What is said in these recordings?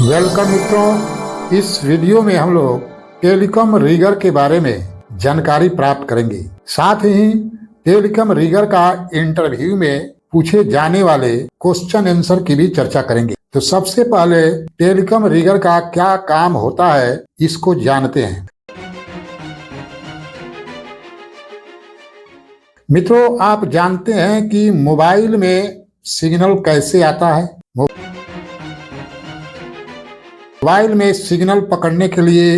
Welcome मित्रों, इस video में हम लोग टेलीकॉम रिगर के बारे में जानकारी प्राप्त करेंगे। साथ ही टेलीकॉम रिगर का इंटरव्यू में पूछे जाने वाले क्वेश्चन आंसर की भी चर्चा करेंगे। तो सबसे पहले टेलीकॉम रिगर का क्या काम होता है, इसको जानते हैं। मित्रों, आप जानते हैं कि मोबाइल में सिग्नल कैसे आता है। मोबाइल में सिग्नल पकड़ने के लिए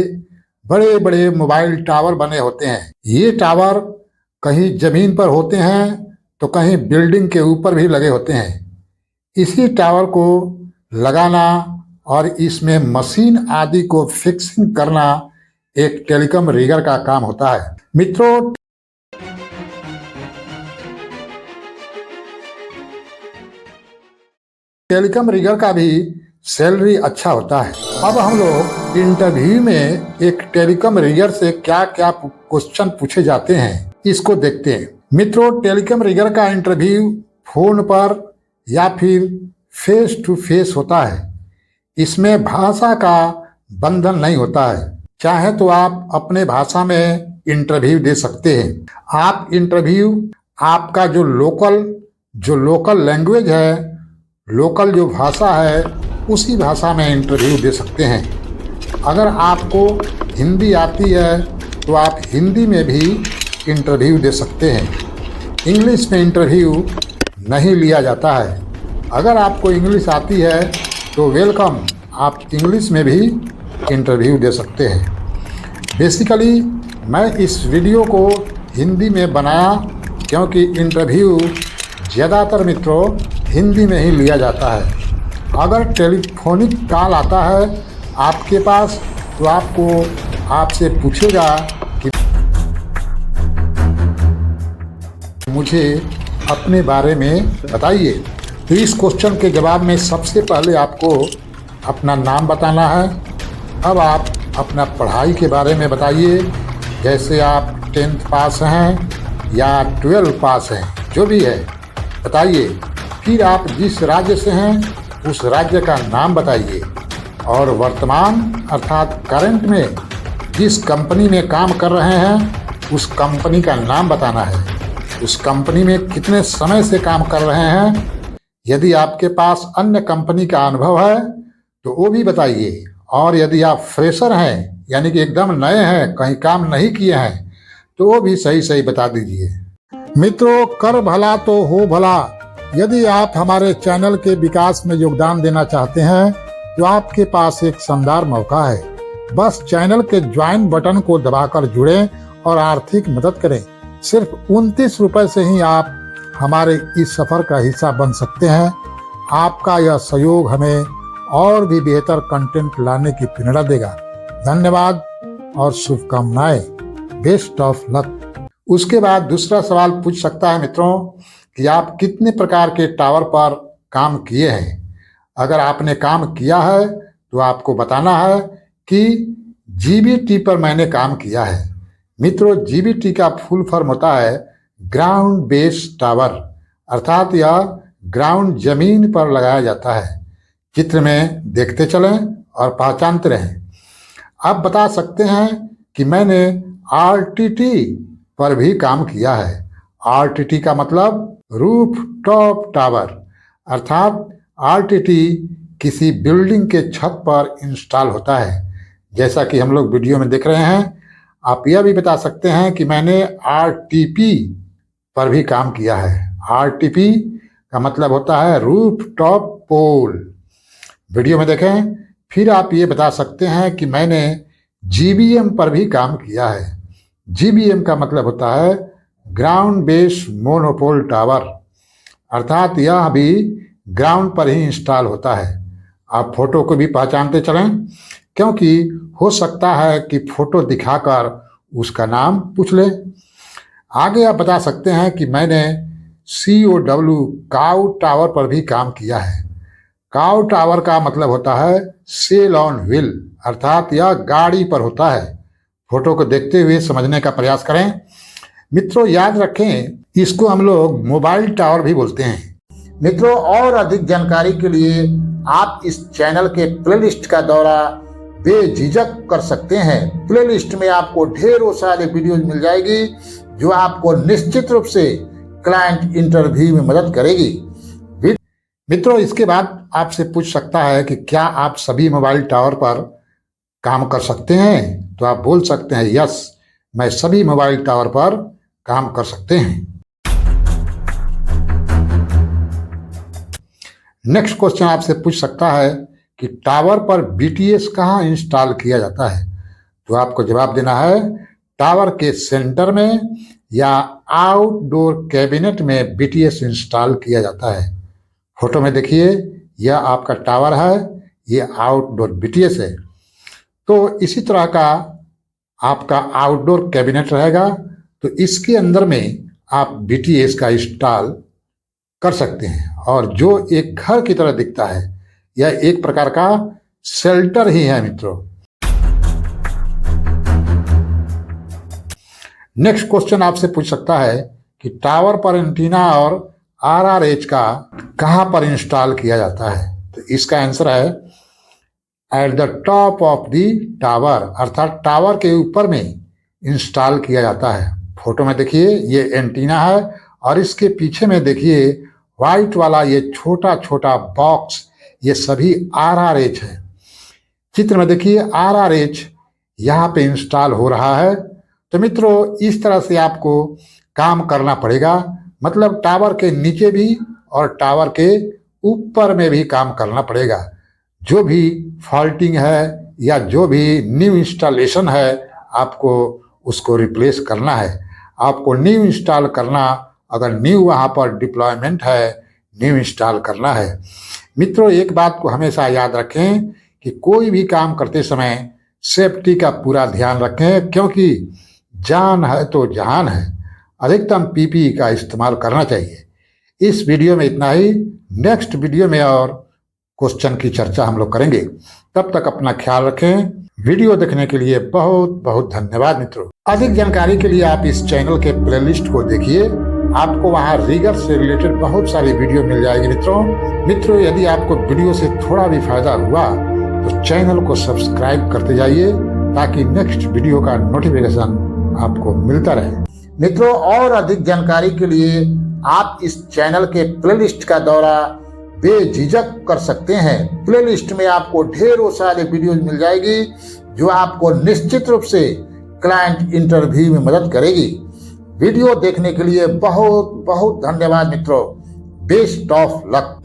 बड़े बड़े मोबाइल टावर बने होते हैं। ये टावर कहीं जमीन पर होते हैं तो कहीं बिल्डिंग के ऊपर भी लगे होते हैं। इसी टावर को लगाना और इसमें मशीन आदि को फिक्सिंग करना एक टेलीकॉम रिगर का काम होता है। मित्रों, टेलीकॉम रिगर का भी सैलरी अच्छा होता है। अब हम लोग इंटरव्यू में एक टेलीकॉम रिगर से क्या क्या क्वेश्चन पूछे जाते हैं, इसको देखते हैं। मित्रों, टेलीकॉम रिगर का इंटरव्यू फोन पर या फिर फेस टू फेस होता है। इसमें भाषा का बंधन नहीं होता है। चाहे तो आप अपने भाषा में इंटरव्यू दे सकते हैं। आप इंटरव्यू आपका जो लोकल लैंग्वेज है, लोकल जो भाषा है, उसी भाषा में इंटरव्यू दे सकते हैं। अगर आपको हिंदी आती है तो आप हिंदी में भी इंटरव्यू दे सकते हैं। इंग्लिश में इंटरव्यू नहीं लिया जाता है। अगर आपको इंग्लिश आती है तो वेलकम, आप इंग्लिश में भी इंटरव्यू दे सकते हैं। बेसिकली मैं इस वीडियो को हिंदी में बनाया क्योंकि इंटरव्यू ज़्यादातर मित्रों हिंदी में ही लिया जाता है। अगर टेलीफोनिक कॉल आता है आपके पास तो आपसे पूछेगा कि मुझे अपने बारे में बताइए। तो इस क्वेश्चन के जवाब में सबसे पहले आपको अपना नाम बताना है। अब आप अपना पढ़ाई के बारे में बताइए, जैसे आप 10th पास हैं या 12 पास हैं, जो भी है बताइए। फिर आप जिस राज्य से हैं उस राज्य का नाम बताइए और वर्तमान अर्थात करंट में जिस कंपनी में काम कर रहे हैं उस कंपनी का नाम बताना है। उस कंपनी में कितने समय से काम कर रहे हैं। यदि आपके पास अन्य कंपनी का अनुभव है तो वो भी बताइए। और यदि आप फ्रेशर हैं यानी कि एकदम नए हैं, कहीं काम नहीं किए हैं, तो वो भी सही सही बता दीजिए। मित्रों, कर भला तो हो भला। यदि आप हमारे चैनल के विकास में योगदान देना चाहते हैं तो आपके पास एक शानदार मौका है। बस चैनल के ज्वाइन बटन को दबाकर जुड़ें और आर्थिक मदद करें। सिर्फ 29 रुपए से ही आप हमारे इस सफर का हिस्सा बन सकते हैं। आपका यह सहयोग हमें और भी बेहतर कंटेंट लाने की प्रेरणा देगा। धन्यवाद और शुभकामनाएं। Best of luck. उसके बाद दूसरा सवाल पूछ सकता है मित्रों कि आप कितने प्रकार के टावर पर काम किए हैं। अगर आपने काम किया है तो आपको बताना है कि जीबीटी पर मैंने काम किया है। मित्रों, जीबीटी का फुल फॉर्म होता है ग्राउंड बेस टावर, अर्थात यह ग्राउंड जमीन पर लगाया जाता है। चित्र में देखते चलें और पहचानते रहें। आप बता सकते हैं कि मैंने आरटीटी पर भी काम किया है। आरटीटी का मतलब रूफ टॉप टावर, अर्थात आरटीटी किसी बिल्डिंग के छत पर इंस्टॉल होता है, जैसा कि हम लोग वीडियो में देख रहे हैं। आप यह भी बता सकते हैं कि मैंने आरटीपी पर भी काम किया है। आरटीपी का मतलब होता है रूफ टॉप पोल। वीडियो में देखें। फिर आप ये बता सकते हैं कि मैंने जीबीएम पर भी काम किया है। जीबीएम का मतलब होता है ग्राउंड बेस मोनोपोल टावर, अर्थात यह भी ग्राउंड पर ही इंस्टॉल होता है। आप फोटो को भी पहचानते चलें क्योंकि हो सकता है कि फोटो दिखाकर उसका नाम पूछ ले। आगे आप बता सकते हैं कि मैंने COW काउ टावर पर भी काम किया है। काउ टावर का मतलब होता है सेल ऑन व्हील, अर्थात यह गाड़ी पर होता है। फोटो को देखते हुए समझने का प्रयास करें। मित्रों, याद रखें, इसको हम लोग मोबाइल टावर भी बोलते हैं। मित्रों, और अधिक जानकारी के लिए आप इस चैनल के प्लेलिस्ट का दौरा बेझिझक कर सकते हैं। प्लेलिस्ट में आपको ढेरों सारे वीडियोज मिल जाएगी जो आपको निश्चित रूप से क्लाइंट इंटरव्यू में मदद करेगी। मित्रों, इसके बाद आपसे पूछ सकता है कि क्या आप सभी मोबाइल टावर पर काम कर सकते हैं? तो आप बोल सकते हैं यस, मैं सभी मोबाइल टावर पर काम कर सकते हैं। नेक्स्ट क्वेश्चन आपसे पूछ सकता है कि टावर पर बीटीएस कहाँ इंस्टॉल किया जाता है? तो आपको जवाब देना है टावर के सेंटर में या आउटडोर कैबिनेट में बीटीएस इंस्टॉल किया जाता है। फोटो में देखिए, यह आपका टावर है, ये आउटडोर बीटीएस है। तो इसी तरह का आपका आउटडोर कैबिनेट रहेगा, तो इसके अंदर में आप बीटीएस का इंस्टॉल कर सकते हैं। और जो एक घर की तरह दिखता है, यह एक प्रकार का शेल्टर ही है मित्रों। नेक्स्ट क्वेश्चन आपसे पूछ सकता है कि टावर पर एंटीना और आरआरएच का कहां पर इंस्टॉल किया जाता है? तो इसका आंसर है at the top of the tower, अर्थात टावर के ऊपर में इंस्टॉल किया जाता है। फोटो में देखिए, ये एंटीना है और इसके पीछे में देखिए व्हाइट वाला ये छोटा छोटा बॉक्स, ये सभी आरआरएच है। चित्र में देखिए आरआरएच यहाँ पे इंस्टॉल हो रहा है। तो मित्रों, इस तरह से आपको काम करना पड़ेगा, मतलब टावर के नीचे भी और टावर के ऊपर में भी काम करना पड़ेगा। जो भी फॉल्टिंग है या जो भी न्यू इंस्टॉलेशन है, आपको उसको रिप्लेस करना है। आपको न्यू इंस्टॉल करना, अगर न्यू वहाँ पर डिप्लॉयमेंट है, न्यू इंस्टॉल करना है। मित्रों, एक बात को हमेशा याद रखें कि कोई भी काम करते समय सेफ्टी का पूरा ध्यान रखें, क्योंकि जान है तो जहान है। अधिकतम पीपीई का इस्तेमाल करना चाहिए। इस वीडियो में इतना ही। नेक्स्ट वीडियो में और क्वेश्चन की चर्चा हम लोग करेंगे। तब तक अपना ख्याल रखें। वीडियो देखने के लिए बहुत बहुत धन्यवाद मित्रों। अधिक जानकारी के लिए आप इस चैनल के प्लेलिस्ट को देखिए, आपको वहाँ रिगर से रिलेटेड बहुत सारी वीडियो मिल जाएगी मित्रों। यदि आपको वीडियो से थोड़ा भी फायदा हुआ तो चैनल को सब्सक्राइब करते जाइए, ताकि नेक्स्ट वीडियो का नोटिफिकेशन आपको मिलता रहे। मित्रों, और अधिक जानकारी के लिए आप इस चैनल के प्लेलिस्ट का दौरा बेझिझक कर सकते हैं। प्लेलिस्ट में आपको ढेरों सारे वीडियोज मिल जाएगी जो आपको निश्चित रूप से क्लाइंट इंटरव्यू में मदद करेगी। वीडियो देखने के लिए बहुत बहुत धन्यवाद मित्रों। Best of luck.